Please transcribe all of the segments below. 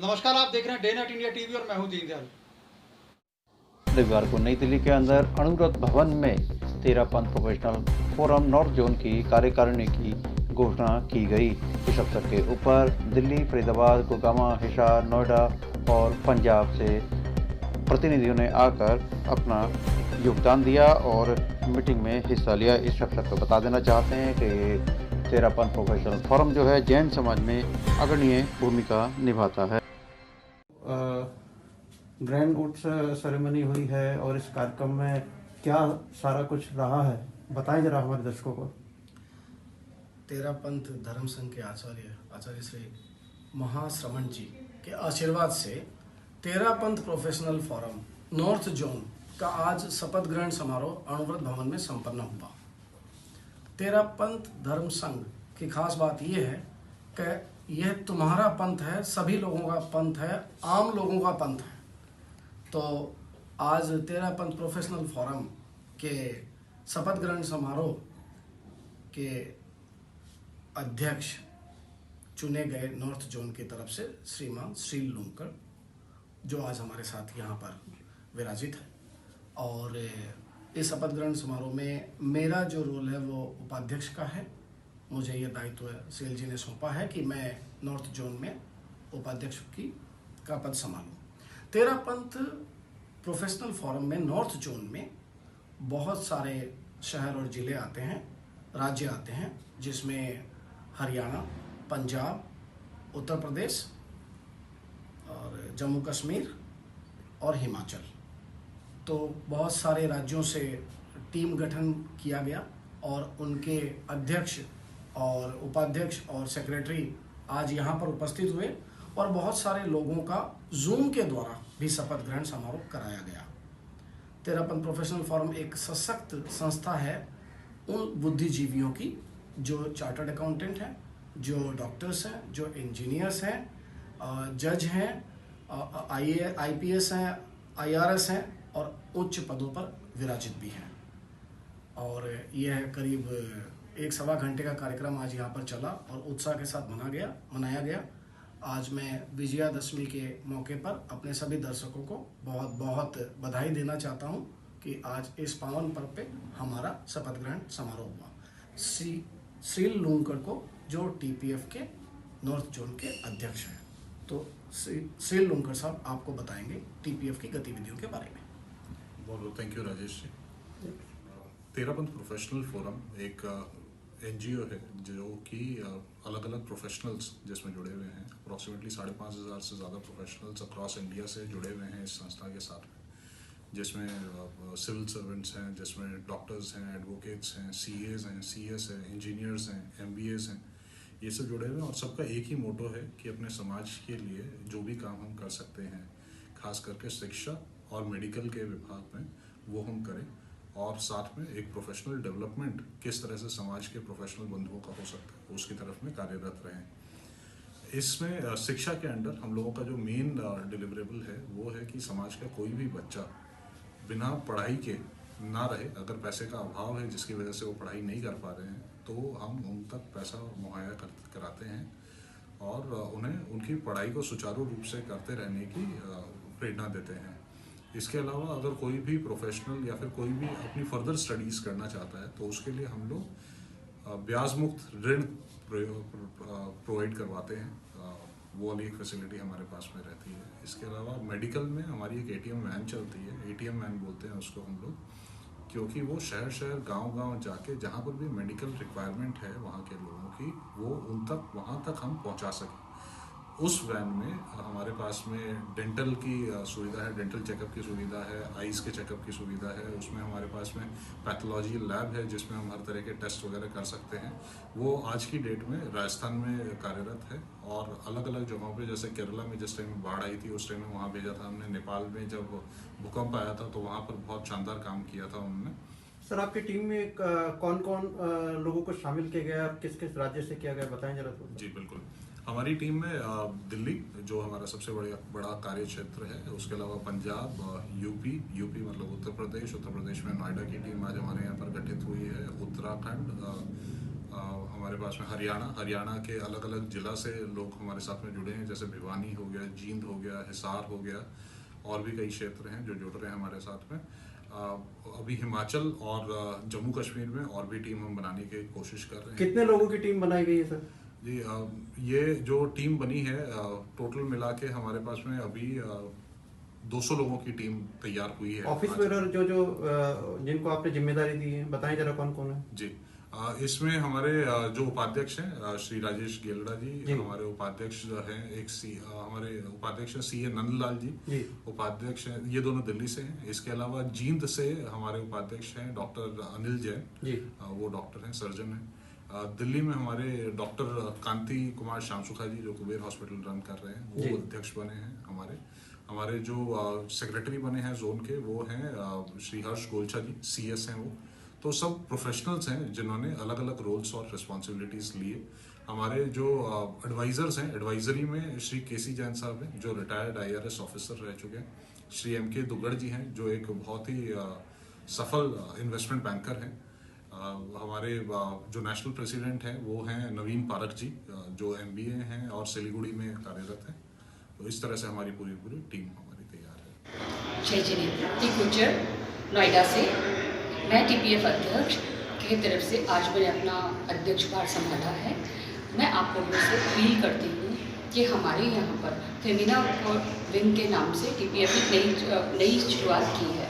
नमस्कार, आप देख रहे हैं डे नाइट इंडिया टीवी और मैं हूं दीनदयाल। रविवार को नई दिल्ली के अंदर अनुव्रत भवन में 13 पंथ प्रोफेशनल फोरम नॉर्थ जोन की कार्यकारिणी की घोषणा की गई। इस अवसर के ऊपर दिल्ली, फरीदाबाद, गुड़गांव, हिसार, नोएडा और पंजाब से प्रतिनिधियों ने आकर अपना योगदान दिया और मीटिंग में हिस्सा लिया। इस अवसर पर बता देना चाहते हैं कि 13 पंथ प्रोफेशनल फोरम जो है जैन समाज में अग्रणी भूमिका निभाता है। ग्रैंड ओट सेरेमनी हुई है और इस कार्यक्रम में क्या सारा कुछ रहा है, बताएं जरा हमारे दर्शकों को। 13 पंथ धर्म संघ के आचार्य श्री महाश्रमण जी के आशीर्वाद से 13 पंथ प्रोफेशनल फोरम नॉर्थ जोन का आज शपथ ग्रहण समारोह अनुव्रत भवन में संपन्न हुआ। 13 पंथ धर्म संघ की खास बात यह है कि यह तुम्हारा पंथ है, सभी लोगों का पंथ है, आम लोगों का पंथ है। तो आज 13 पंथ प्रोफेशनल फोरम के शपथ ग्रहण समारोह के अध्यक्ष चुने गए नॉर्थ जोन की तरफ से श्रीमान श्रील लूंकर, जो आज हमारे साथ यहाँ पर विराजित है। और इस शपथ ग्रहण समारोह में मेरा जो रोल है वो उपाध्यक्ष का है। मुझे ये दायित्व श्रील जी ने सौंपा है कि मैं नॉर्थ जोन में उपाध्यक्ष का पद संभालूं। 13 पंथ प्रोफेशनल फोरम में नॉर्थ जोन में बहुत सारे शहर और ज़िले आते हैं, राज्य आते हैं, जिसमें हरियाणा, पंजाब, उत्तर प्रदेश और जम्मू कश्मीर और हिमाचल। तो बहुत सारे राज्यों से टीम गठन किया गया और उनके अध्यक्ष और उपाध्यक्ष और सेक्रेटरी आज यहाँ पर उपस्थित हुए और बहुत सारे लोगों का जूम के द्वारा भी शपथ ग्रहण समारोह कराया गया। 13 पंथ प्रोफेशनल फोरम एक सशक्त संस्था है उन बुद्धिजीवियों की जो चार्टर्ड अकाउंटेंट हैं, जो डॉक्टर्स हैं, जो इंजीनियर्स हैं, जज हैं, IPS हैं, IRS हैं और उच्च पदों पर विराजित भी हैं। और यह करीब 1-1.25 घंटे का कार्यक्रम आज यहाँ पर चला और उत्साह के साथ मनाया गया। आज मैं विजयादशमी के मौके पर अपने सभी दर्शकों को बहुत बहुत बधाई देना चाहता हूँ कि आज इस पावन पर्व पे हमारा शपथ ग्रहण समारोह हुआ। श्रील लूंकर को जो TPF के नॉर्थ जोन के अध्यक्ष हैं, तो श्रील लूंकर साहब आपको बताएंगे TPF की गतिविधियों के बारे में। बहुत बहुत थैंक यू राजेश जी। 13 पंथ प्रोफेशनल फोरम एक NGO है जो कि अलग अलग प्रोफेशनल्स जिसमें जुड़े हुए हैं। अप्रॉक्सीमेटली 5,500 से ज़्यादा प्रोफेशनल्स अक्रॉस इंडिया से जुड़े हुए हैं इस संस्था के साथ, जिसमें सिविल सर्वेंट्स हैं, जिसमें डॉक्टर्स हैं, एडवोकेट्स हैं, CAs हैं, CS हैं, इंजीनियर्स हैं, MBAs हैं, ये सब जुड़े हुए हैं। और सबका एक ही मोटो है कि अपने समाज के लिए जो भी काम हम कर सकते हैं, खास करके शिक्षा और मेडिकल के विभाग में, वो हम करें और साथ में एक प्रोफेशनल डेवलपमेंट किस तरह से समाज के प्रोफेशनल बंधुओं का हो सकता है उसकी तरफ में कार्यरत रहें। इसमें शिक्षा के अंडर हम लोगों का जो मेन डिलीवरेबल है वो है कि समाज का कोई भी बच्चा बिना पढ़ाई के ना रहे। अगर पैसे का अभाव है जिसकी वजह से वो पढ़ाई नहीं कर पा रहे हैं तो हम उन तक पैसा मुहैया कराते हैं और उन्हें उनकी पढ़ाई को सुचारू रूप से करते रहने की प्रेरणा देते हैं। इसके अलावा अगर कोई भी प्रोफेशनल या फिर कोई भी अपनी फर्दर स्टडीज़ करना चाहता है तो उसके लिए हम लोग ब्याज मुक्त ऋण प्रोवाइड करवाते हैं। वो वाली एक फैसिलिटी हमारे पास में रहती है। इसके अलावा मेडिकल में हमारी एक ATM वैन चलती है, ATM वैन बोलते हैं उसको हम लोग, क्योंकि वो शहर शहर गांव जाके जहाँ पर भी मेडिकल रिक्वायरमेंट है वहाँ के लोगों की, वो उन तक वहाँ तक हम पहुँचा सकें। उस वैन में हमारे पास में डेंटल की सुविधा है, डेंटल चेकअप की सुविधा है, आइज़ के चेकअप की सुविधा है। उसमें हमारे पास में पैथोलॉजी लैब है जिसमें हम हर तरह के टेस्ट वगैरह कर सकते हैं। वो आज की डेट में राजस्थान में कार्यरत है और अलग अलग जगहों पे, जैसे केरला में जिस टाइम बाढ़ आई थी उस टाइम में वहाँ भेजा था हमने। नेपाल में जब भूकंप आया था तो वहाँ पर बहुत शानदार काम किया था उन्होंने। सर, आपकी टीम में कौन कौन लोगों को शामिल किया गया, किस किस राज्य से किया गया, बताएं जरा। जी बिल्कुल, हमारी टीम में दिल्ली जो हमारा सबसे बड़ा कार्य क्षेत्र है, उसके अलावा पंजाब, यूपी मतलब उत्तर प्रदेश में नोएडा की टीम आज हमारे यहाँ पर गठित हुई है। उत्तराखंड, हमारे हमारे पास में हरियाणा के अलग अलग जिला से लोग हमारे साथ में जुड़े हैं, जैसे भिवानी हो गया, जींद हो गया, हिसार हो गया, और भी कई क्षेत्र हैं जो जुड़ रहे हैं हमारे साथ में। अभी हिमाचल और जम्मू कश्मीर में और भी टीम हम बनाने की कोशिश कर रहे हैं। कितने लोगों की टीम बनाई गई है सर? जी, ये जो टीम बनी है टोटल मिला के हमारे पास में अभी 200 लोगों की टीम तैयार हुई है। ऑफिस बेरर जो जिनको आपने जिम्मेदारी दी है, बताएं जरा कौन कौन है? जी, इसमें हमारे जो उपाध्यक्ष हैं श्री राजेश गेलड़ा जी, हमारे उपाध्यक्ष हैं हमारे उपाध्यक्ष CA नंदलाल जी, उपाध्यक्ष हैं, ये दोनों दिल्ली से हैं। इसके अलावा जींद से हमारे उपाध्यक्ष हैं डॉक्टर अनिल जैन, वो डॉक्टर हैं, सर्जन हैं। दिल्ली में हमारे डॉक्टर कांति कुमार श्यामसुखा जी जो कुबेर हॉस्पिटल रन कर रहे हैं, वो अध्यक्ष बने हैं। हमारे जो सेक्रेटरी बने हैं जोन के, वो हैं श्री हर्ष गोलछा जी, CS हैं वो। तो सब प्रोफेशनल्स हैं जिन्होंने अलग अलग रोल्स और रिस्पॉन्सिबिलिटीज लिए। हमारे जो एडवाइजर्स हैं, एडवाइजरी में श्री KC जैन साहब हैं जो रिटायर्ड IRS ऑफिसर रह चुके हैं। श्री MK दुग्गड़ जी हैं जो एक बहुत ही सफल इन्वेस्टमेंट बैंकर हैं। हमारे जो नेशनल प्रेसिडेंट हैं वो हैं नवीन पारक जी, जो MBA हैं और सिलीगुड़ी में कार्यरत हैं। तो इस तरह से हमारी पूरी टीम हमारी तैयार है। जय जिनेन्द्र गुज्जर, नोएडा से। मैं TPF अध्यक्ष की तरफ से आज मैंने अपना अध्यक्ष भार संभाला है। मैं आप लोगों से अपील करती हूँ कि हमारे यहाँ पर फेमिना विंग के नाम से TPF ने नई शुरुआत की है।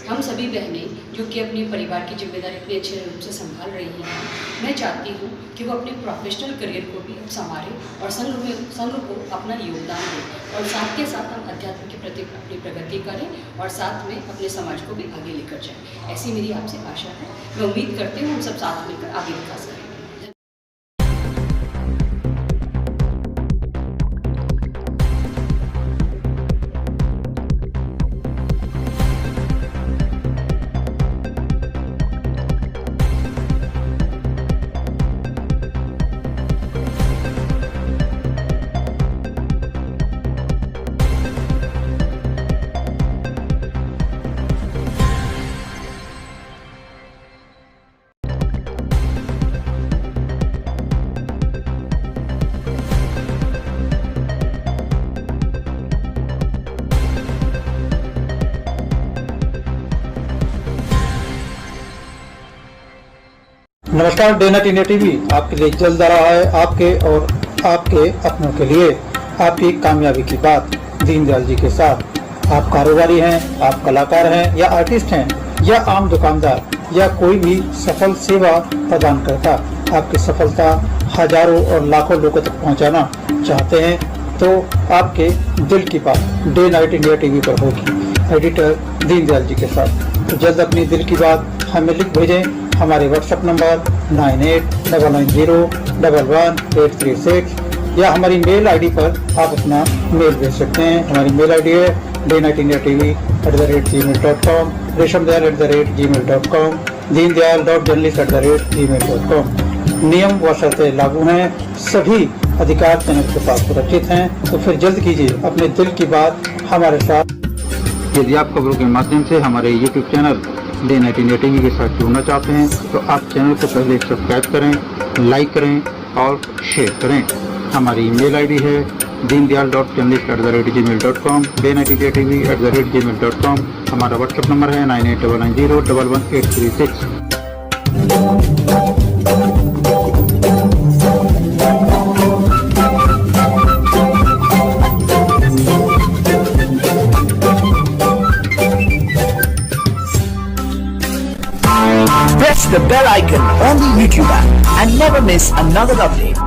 हम सभी बहनें जो कि अपने परिवार की जिम्मेदारी अपने अच्छे रूप से संभाल रही हैं, मैं चाहती हूँ कि वो अपने प्रोफेशनल करियर को भी संभालें और संघ को अपना योगदान दें, और साथ के साथ हम अध्यात्म के प्रति अपनी प्रगति करें और साथ में अपने समाज को भी आगे लेकर जाएं। ऐसी मेरी आपसे आशा है। मैं उम्मीद करती हूँ हम सब साथ मिलकर आगे विकास करें। नमस्कार, डे नाइट इंडिया टीवी आपके लिए जल्द आ रहा है, आपके और आपके अपनों के लिए आपकी कामयाबी की बात दीनदयाल जी के साथ। आप कारोबारी हैं, आप कलाकार हैं या आर्टिस्ट हैं या आम दुकानदार या कोई भी सफल सेवा प्रदान करता, आपकी सफलता हजारों और लाखों लोगों तक पहुंचाना चाहते हैं तो आपके दिल की बात डे नाइट इंडिया टीवी पर होगी, एडिटर दीनदयाल जी के साथ। तो जल्द अपनी दिल की बात हमें लिख भेजें हमारे WhatsApp नंबर 9899011836 या हमारी मेल ID पर आप अपना मेल भेज सकते हैं। हमारी मेल ID है daynightIndiaTV@gmail.com, reshamdayal@gmail.com, deendayal.journalist@gmail.com। नियम व शर्तें लागू हैं, सभी अधिकार चैनल के पास सुरक्षित हैं। तो फिर जल्द कीजिए अपने दिल की बात हमारे साथ। यदि आप खबरों के माध्यम से हमारे YouTube channel day night India TV के साथ जुड़ना चाहते हैं तो आप चैनल को पहले सब्सक्राइब करें, लाइक करें और शेयर करें। हमारी ईमेल ID है deendayal.journalist@gmail.com, daynightIndiaTV@gmail.com। हमारा WhatsApp नंबर है 9899011836। Press the bell icon on the YouTube app and never miss another update.